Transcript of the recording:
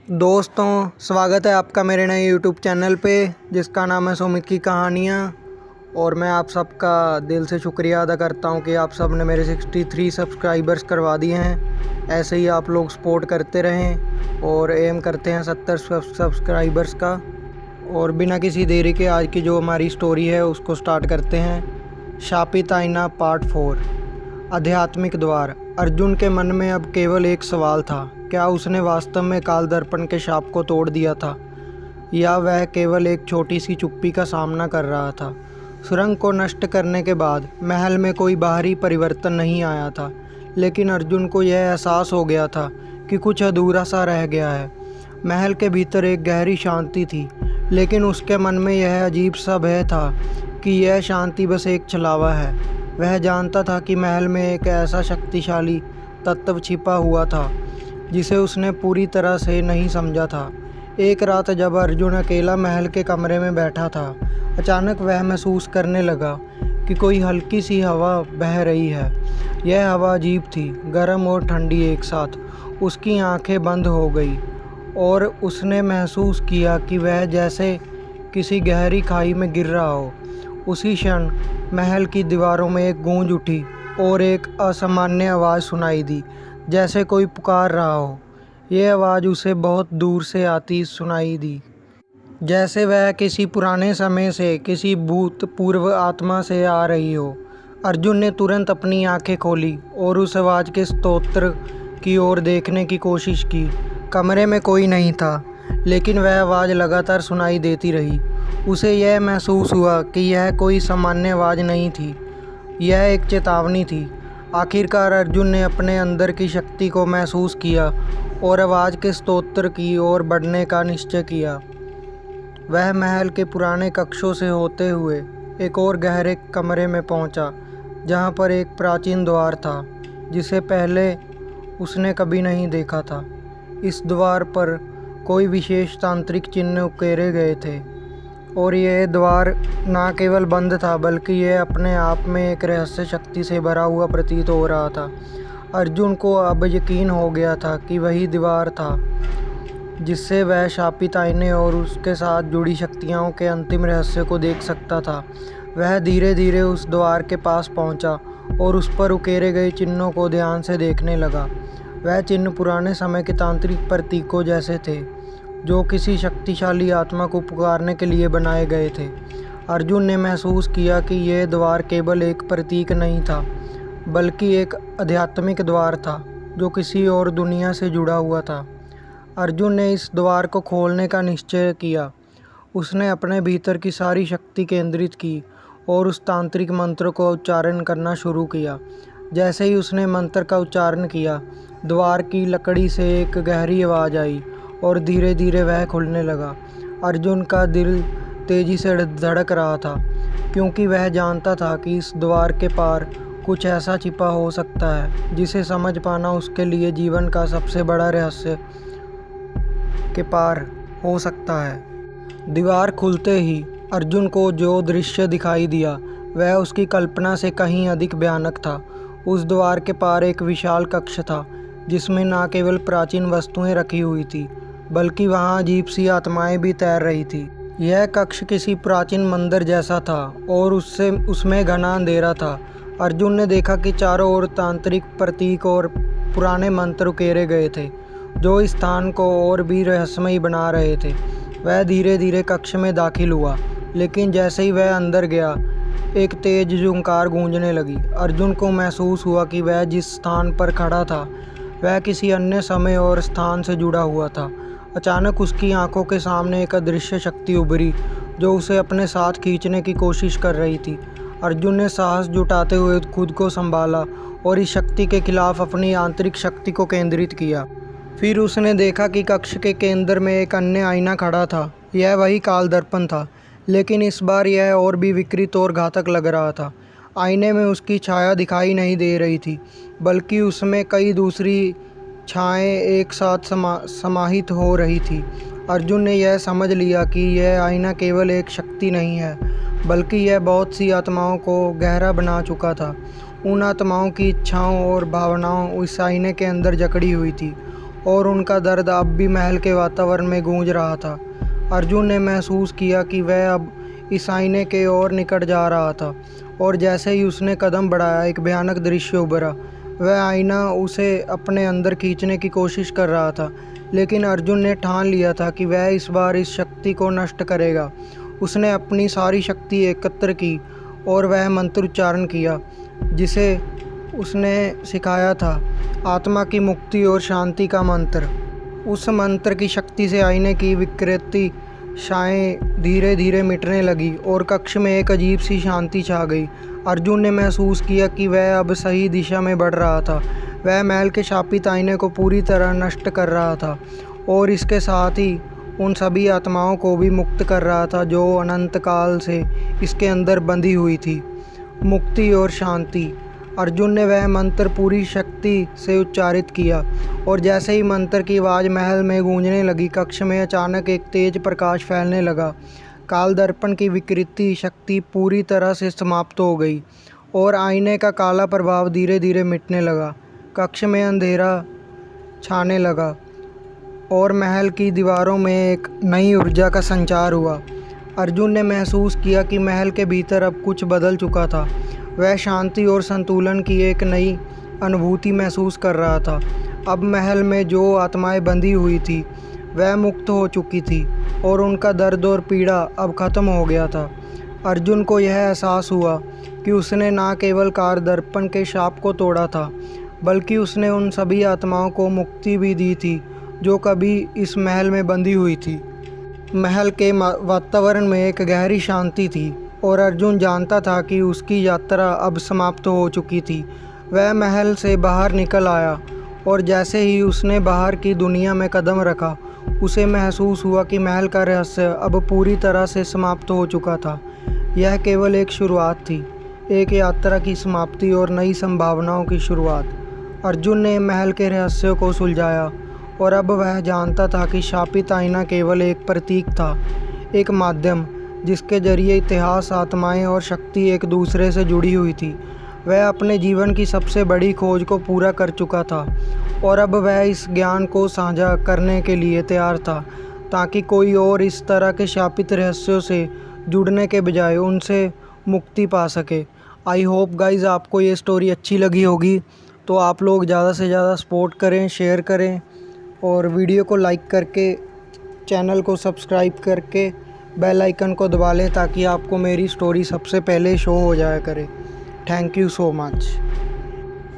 दोस्तों, स्वागत है आपका मेरे नए यूट्यूब चैनल पे जिसका नाम है सुमित की कहानियाँ। और मैं आप सबका दिल से शुक्रिया अदा करता हूँ कि आप सब ने मेरे 63 सब्सक्राइबर्स करवा दिए हैं। ऐसे ही आप लोग सपोर्ट करते रहें और एम करते हैं 70 सब्सक्राइबर्स का। और बिना किसी देरी के आज की जो हमारी स्टोरी है उसको स्टार्ट करते हैं। शापित आईना पार्ट 4। आध्यात्मिक द्वार। अर्जुन के मन में अब केवल एक सवाल था, क्या उसने वास्तव में काल दर्पण के शाप को तोड़ दिया था या वह केवल एक छोटी सी चुप्पी का सामना कर रहा था। सुरंग को नष्ट करने के बाद महल में कोई बाहरी परिवर्तन नहीं आया था, लेकिन अर्जुन को यह एहसास हो गया था कि कुछ अधूरा सा रह गया है। महल के भीतर एक गहरी शांति थी, लेकिन उसके मन में यह अजीब सा भय था कि यह शांति बस एक छलावा है। वह जानता था कि महल में एक ऐसा शक्तिशाली तत्व छिपा हुआ था जिसे उसने पूरी तरह से नहीं समझा था। एक रात जब अर्जुन अकेला महल के कमरे में बैठा था, अचानक वह महसूस करने लगा कि कोई हल्की सी हवा बह रही है। यह हवा अजीब थी, गर्म और ठंडी एक साथ। उसकी आंखें बंद हो गई और उसने महसूस किया कि वह जैसे किसी गहरी खाई में गिर रहा हो। उसी क्षण महल की दीवारों में एक गूंज उठी और एक असामान्य आवाज़ सुनाई दी, जैसे कोई पुकार रहा हो। यह आवाज़ उसे बहुत दूर से आती सुनाई दी, जैसे वह किसी पुराने समय से, किसी भूतपूर्व आत्मा से आ रही हो। अर्जुन ने तुरंत अपनी आंखें खोली और उस आवाज़ के स्तोत्र की ओर देखने की कोशिश की। कमरे में कोई नहीं था, लेकिन वह आवाज़ लगातार सुनाई देती रही। उसे यह महसूस हुआ कि यह कोई सामान्य आवाज़ नहीं थी, यह एक चेतावनी थी। आखिरकार अर्जुन ने अपने अंदर की शक्ति को महसूस किया और आवाज़ के स्तोत्र की ओर बढ़ने का निश्चय किया। वह महल के पुराने कक्षों से होते हुए एक और गहरे कमरे में पहुंचा, जहां पर एक प्राचीन द्वार था जिसे पहले उसने कभी नहीं देखा था। इस द्वार पर कोई विशेष तांत्रिक चिन्ह उकेरे गए थे और यह द्वार न केवल बंद था, बल्कि यह अपने आप में एक रहस्य शक्ति से भरा हुआ प्रतीत हो रहा था। अर्जुन को अब यकीन हो गया था कि वही दीवार था जिससे वह शापित आईने और उसके साथ जुड़ी शक्तियों के अंतिम रहस्य को देख सकता था। वह धीरे धीरे उस द्वार के पास पहुंचा और उस पर उकेरे गए चिन्हों को ध्यान से देखने लगा। वह चिन्ह पुराने समय के तांत्रिक प्रतीकों जैसे थे, जो किसी शक्तिशाली आत्मा को पुकारने के लिए बनाए गए थे। अर्जुन ने महसूस किया कि यह द्वार केवल एक प्रतीक नहीं था, बल्कि एक आध्यात्मिक द्वार था जो किसी और दुनिया से जुड़ा हुआ था। अर्जुन ने इस द्वार को खोलने का निश्चय किया। उसने अपने भीतर की सारी शक्ति केंद्रित की और उस तांत्रिक मंत्र को उच्चारण करना शुरू किया। जैसे ही उसने मंत्र का उच्चारण किया, द्वार की लकड़ी से एक गहरी आवाज़ आई और धीरे धीरे वह खुलने लगा। अर्जुन का दिल तेज़ी से धड़क रहा था, क्योंकि वह जानता था कि इस द्वार के पार कुछ ऐसा छिपा हो सकता है जिसे समझ पाना उसके लिए जीवन का सबसे बड़ा रहस्य के पार हो सकता है। दीवार खुलते ही अर्जुन को जो दृश्य दिखाई दिया वह उसकी कल्पना से कहीं अधिक भयानक था। उस द्वार के पार एक विशाल कक्ष था, जिसमें न केवल प्राचीन वस्तुएं रखी हुई थी, बल्कि वहां अजीब सी आत्माएं भी तैर रही थी। यह कक्ष किसी प्राचीन मंदिर जैसा था और उसमें घना अंधेरा था। अर्जुन ने देखा कि चारों ओर तांत्रिक प्रतीक और पुराने मंत्र उकेरे गए थे, जो इस स्थान को और भी रहस्यमयी बना रहे थे। वह धीरे धीरे कक्ष में दाखिल हुआ, लेकिन जैसे ही वह अंदर गया, एक तेज झुंकार गूंजने लगी। अर्जुन को महसूस हुआ कि वह जिस स्थान पर खड़ा था वह किसी अन्य समय और स्थान से जुड़ा हुआ था। अचानक उसकी आंखों के सामने एक अदृश्य शक्ति उभरी, जो उसे अपने साथ खींचने की कोशिश कर रही थी। अर्जुन ने साहस जुटाते हुए खुद को संभाला और इस शक्ति के खिलाफ अपनी आंतरिक शक्ति को केंद्रित किया। फिर उसने देखा कि कक्ष के केंद्र में एक अन्य आईना खड़ा था। यह वही काल दर्पण था, लेकिन इस बार यह और भी विकृत और घातक लग रहा था। आईने में उसकी छाया दिखाई नहीं दे रही थी, बल्कि उसमें कई दूसरी छाएं एक साथ समाहित हो रही थी। अर्जुन ने यह समझ लिया कि यह आईना केवल एक शक्ति नहीं है, बल्कि यह बहुत सी आत्माओं को गहरा बना चुका था। उन आत्माओं की इच्छाओं और भावनाओं उस आईने के अंदर जकड़ी हुई थी और उनका दर्द अब भी महल के वातावरण में गूंज रहा था। अर्जुन ने महसूस किया कि वह अब इस आईने के और निकट जा रहा था और जैसे ही उसने कदम बढ़ाया एक भयानक दृश्य उभरा। वह आईना उसे अपने अंदर खींचने की कोशिश कर रहा था, लेकिन अर्जुन ने ठान लिया था कि वह इस बार इस शक्ति को नष्ट करेगा। उसने अपनी सारी शक्ति एकत्र की और वह मंत्र उच्चारण किया जिसे उसने सिखाया था, आत्मा की मुक्ति और शांति का मंत्र। उस मंत्र की शक्ति से आईने की विकृति छाएं धीरे धीरे मिटने लगी और कक्ष में एक अजीब सी शांति छा गई। अर्जुन ने महसूस किया कि वह अब सही दिशा में बढ़ रहा था। वह महल के शापित आईने को पूरी तरह नष्ट कर रहा था और इसके साथ ही उन सभी आत्माओं को भी मुक्त कर रहा था जो अनंत काल से इसके अंदर बंधी हुई थी। मुक्ति और शांति। अर्जुन ने वह मंत्र पूरी शक्ति से उच्चारित किया और जैसे ही मंत्र की आवाज़ महल में गूंजने लगी, कक्ष में अचानक एक तेज प्रकाश फैलने लगा। काल दर्पण की विकृति शक्ति पूरी तरह से समाप्त हो गई और आईने का काला प्रभाव धीरे धीरे मिटने लगा। कक्ष में अंधेरा छाने लगा और महल की दीवारों में एक नई ऊर्जा का संचार हुआ। अर्जुन ने महसूस किया कि महल के भीतर अब कुछ बदल चुका था। वह शांति और संतुलन की एक नई अनुभूति महसूस कर रहा था। अब महल में जो आत्माएं बंधी हुई थी वह मुक्त हो चुकी थी और उनका दर्द और पीड़ा अब खत्म हो गया था। अर्जुन को यह एहसास हुआ कि उसने न केवल काल दर्पण के शाप को तोड़ा था, बल्कि उसने उन सभी आत्माओं को मुक्ति भी दी थी जो कभी इस महल में बंधी हुई थी। महल के वातावरण में एक गहरी शांति थी और अर्जुन जानता था कि उसकी यात्रा अब समाप्त हो चुकी थी। वह महल से बाहर निकल आया और जैसे ही उसने बाहर की दुनिया में कदम रखा, उसे महसूस हुआ कि महल का रहस्य अब पूरी तरह से समाप्त हो चुका था। यह केवल एक शुरुआत थी, एक यात्रा की समाप्ति और नई संभावनाओं की शुरुआत। अर्जुन ने महल के रहस्यों को सुलझाया और अब वह जानता था कि शापित आईना केवल एक प्रतीक था, एक माध्यम जिसके जरिए इतिहास, आत्माएं और शक्ति एक दूसरे से जुड़ी हुई थी। वह अपने जीवन की सबसे बड़ी खोज को पूरा कर चुका था और अब वह इस ज्ञान को साझा करने के लिए तैयार था ताकि कोई और इस तरह के शापित रहस्यों से जुड़ने के बजाय उनसे मुक्ति पा सके। आई होप गाइज़ आपको ये स्टोरी अच्छी लगी होगी, तो आप लोग ज़्यादा से ज़्यादा सपोर्ट करें, शेयर करें और वीडियो को लाइक करके चैनल को सब्सक्राइब करके बेल आइकन को दबा लें ताकि आपको मेरी स्टोरी सबसे पहले शो हो जाया करे। Thank you so much.